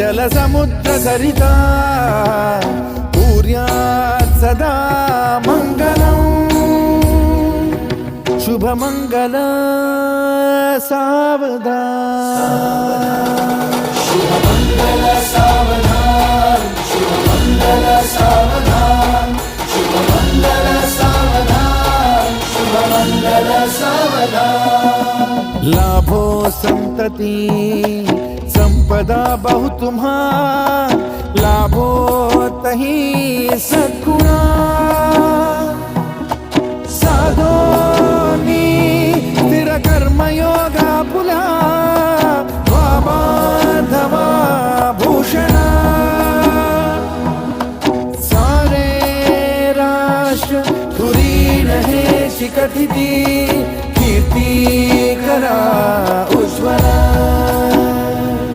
जल समुद्र सरिता पूर्यात् सदा मङ्गलम् शुभ मंगल सावधान शुभ मंगल सावधान शुभ मंगल सावधान शुभ मंगल सावधान शुभ मंगल सावधान। लाभो संतति संपदा बहु तुम्हा लाभो तही सद्गुणा साधोनी स्थिर कर्मयोगा पुला वामाधवा भूषणा सारे राष्ट्र तुरीन हे शिकथिती कीर्ती करा